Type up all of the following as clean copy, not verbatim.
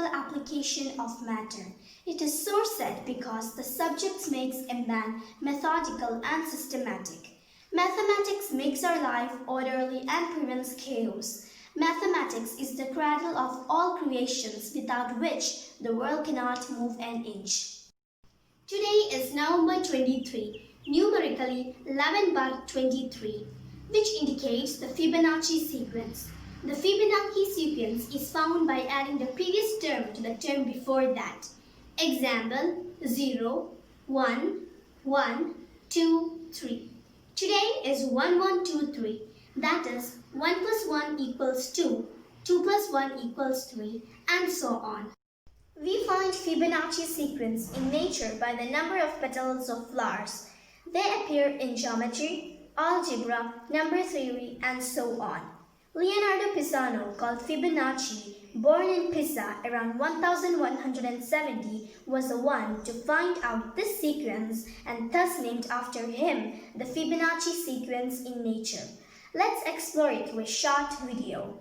practical application of matter. It is so said because the subject makes a man methodical and systematic. Mathematics makes our life orderly and prevents chaos. Mathematics is the cradle of all creations without which the world cannot move an inch. Today is November 23, numerically 11 bar 23, which indicates the Fibonacci sequence. The Fibonacci sequence is found by adding the previous term to the term before that. Example 0, 1, 1, 2, 3. Today is 1, 1, 2, 3. That is 1 plus 1 equals 2, 2 plus 1 equals 3, and so on. We find Fibonacci sequence in nature by the number of petals of flowers. They appear in geometry, algebra, number theory, and so on. Leonardo Pisano, called Fibonacci, born in Pisa around 1170, was the one to find out this sequence and thus named after him the Fibonacci sequence in nature. Let's explore it with a short video.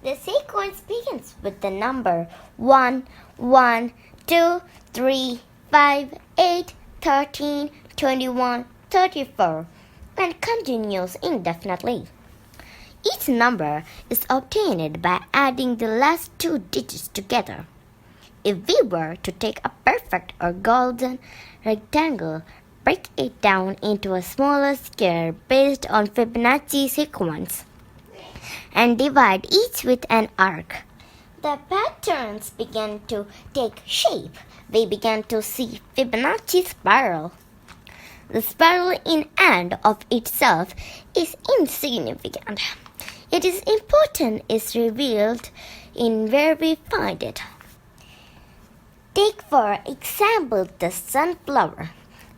The sequence begins with the number 1, 1, 2, 3, 5, 8, 13, 21, 34 and continues indefinitely. Each number is obtained by adding the last two digits together. If we were to take a perfect or golden rectangle, break it down into a smaller square based on Fibonacci sequence, and divide each with an arc, the patterns began to take shape. We began to see Fibonacci spiral. The spiral in and of itself is insignificant. It is important is revealed in where we find it. Take for example the sunflower.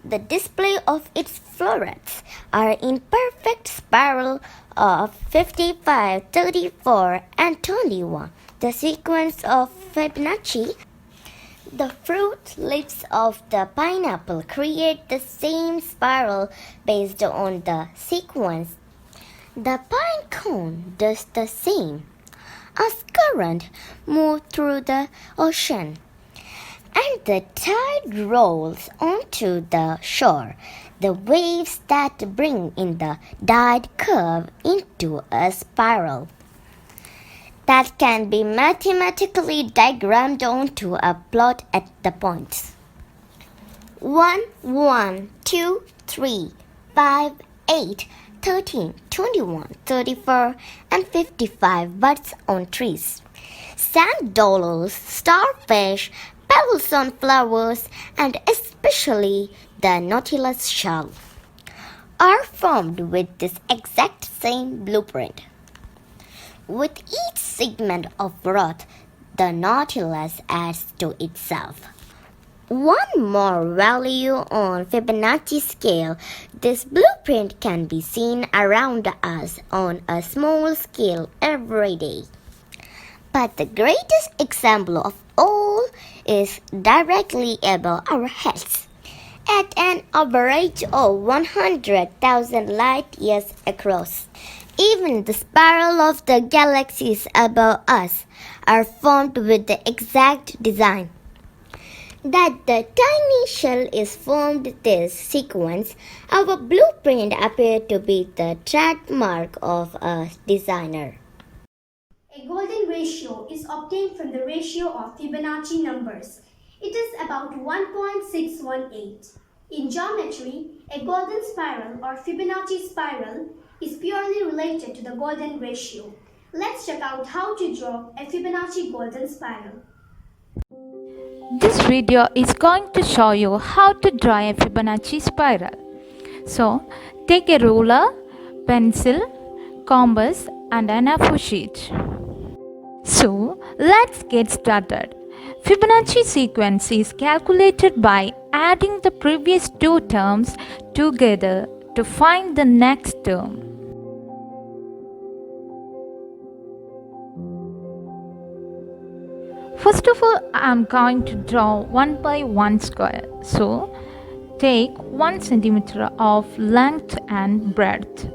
The display of its florets are in perfect spiral of 55, 34, and 21. The sequence of Fibonacci. The fruit leaves of the pineapple create the same spiral based on the sequence. The pine cone does the same. As current moves through the ocean, and the tide rolls onto the shore, the waves that bring in the tide curve into a spiral that can be mathematically diagrammed onto a plot at the points 1, 1, 2, 3, 5, 8, 13, 21, 34, and 55 buds on trees. Sand dollars, starfish, pebbles on flowers, and especially the nautilus shell are formed with this exact same blueprint. With each segment of growth, the nautilus adds to itself. One more value on Fibonacci scale, this blueprint can be seen around us on a small scale every day. But the greatest example of all is directly above our heads, at an average of 100,000 light years across. Even the spiral of the galaxies above us are formed with the exact design. That the tiny shell is formed this sequence, our blueprint appears to be the trademark of a designer. A golden ratio is obtained from the ratio of Fibonacci numbers. It is about 1.618. In geometry, a golden spiral or Fibonacci spiral is purely related to the golden ratio. Let's check out how to draw a Fibonacci golden spiral. This video is going to show you how to draw a Fibonacci spiral. So, take a ruler, pencil, compass and an A4 sheet. So, let's get started. Fibonacci sequence is calculated by adding the previous two terms together to find the next term. First of all, I am going to draw 1 by 1 square. So, take 1 centimeter of length and breadth.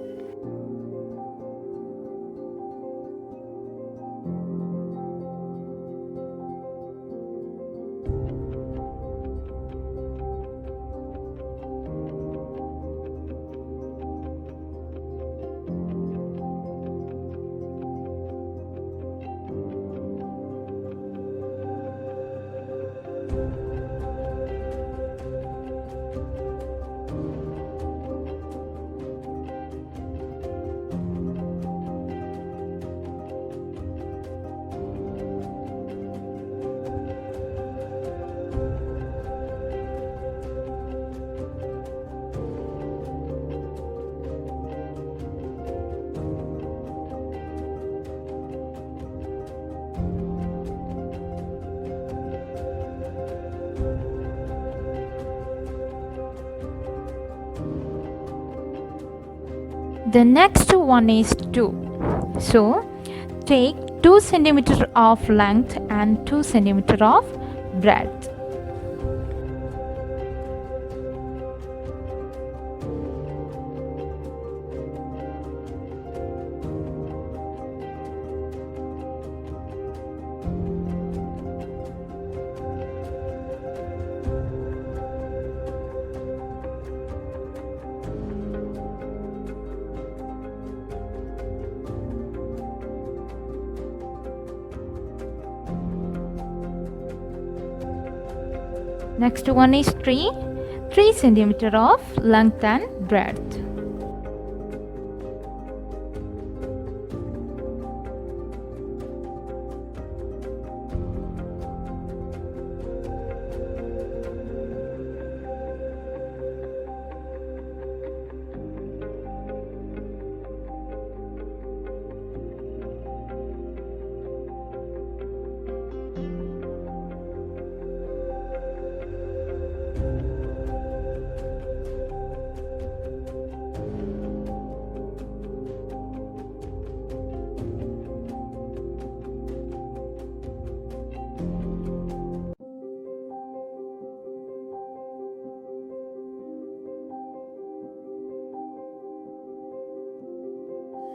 The next one is 2. So take 2 centimeter of length and 2 centimeter of breadth. Next one is 3 centimeter of length and breadth.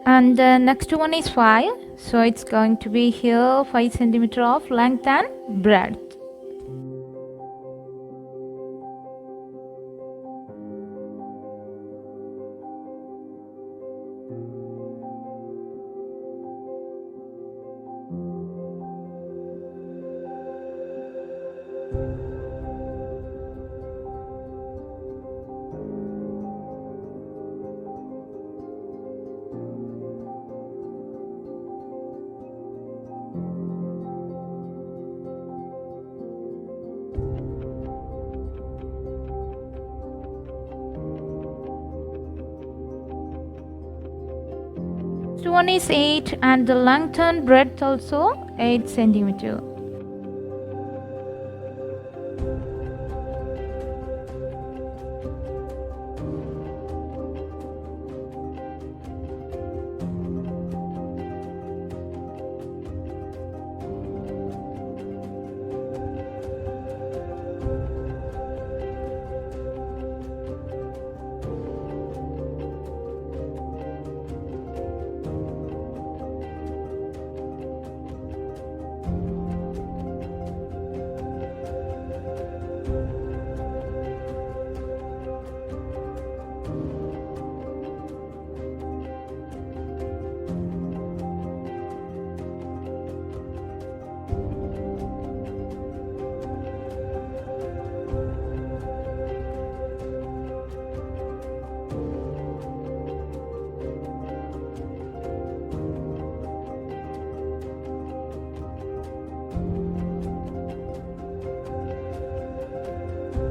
And the next one is 5. So it's going to be here 5 centimeter of length and breadth. Next one is 8 and the length and breadth also 8 centimeter.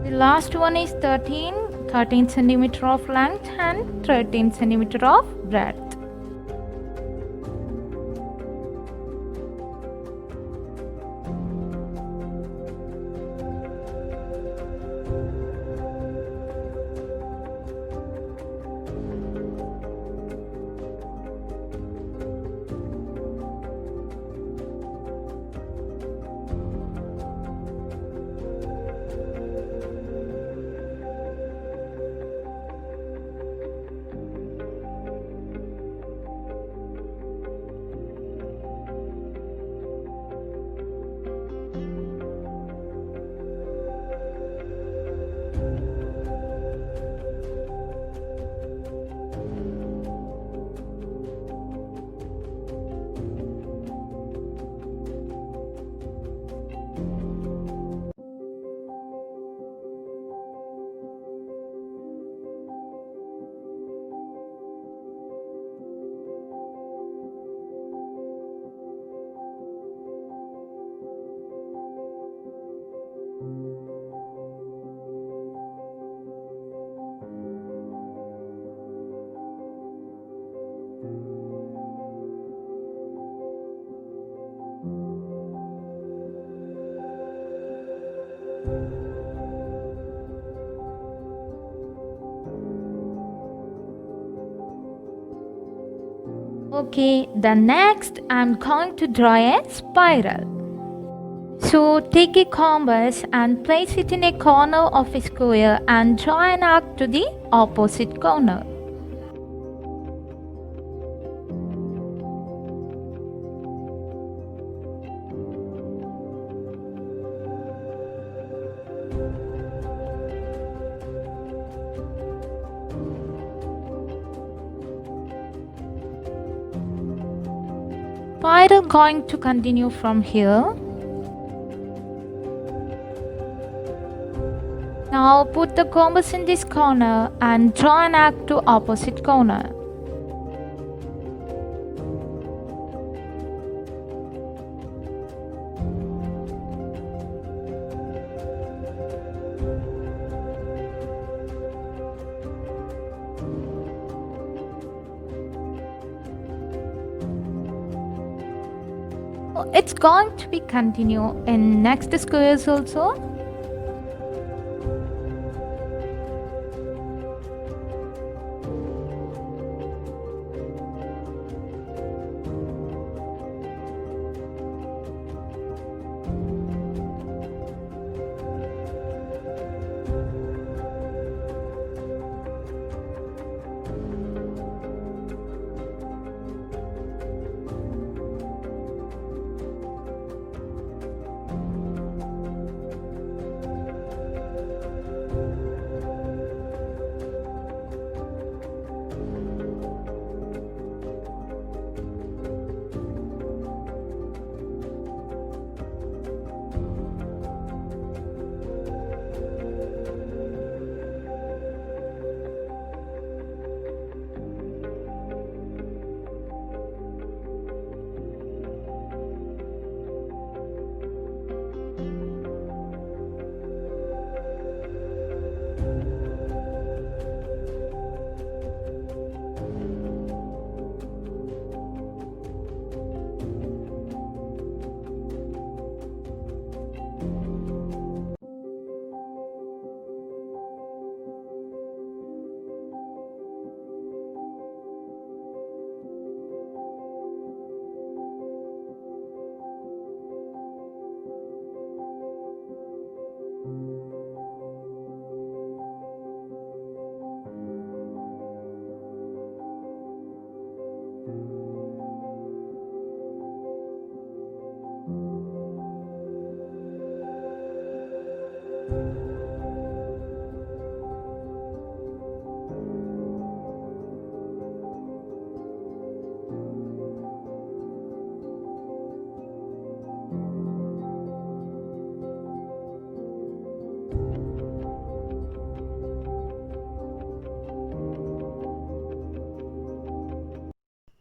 The last one is 13 centimeter of length and 13 centimeter of breadth. Okay, the next I'm going to draw a spiral. So take a compass and place it in a corner of a square and draw an arc to the opposite corner. Spiral going to continue from here. Now put the compass in this corner and draw an arc to opposite corner. It's going to be continue in next squares also.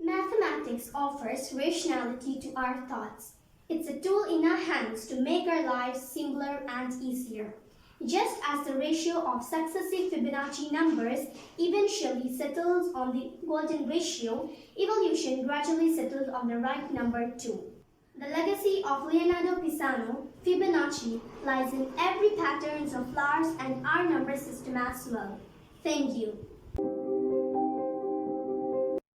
Mathematics offers rationality to our thoughts. It's a tool in our hands to make our lives simpler and easier. Just as the ratio of successive Fibonacci numbers eventually settles on the golden ratio, evolution gradually settled on the right number too. The legacy of Leonardo Fibonacci, lies in every patterns of flowers and our number system as well. Thank you.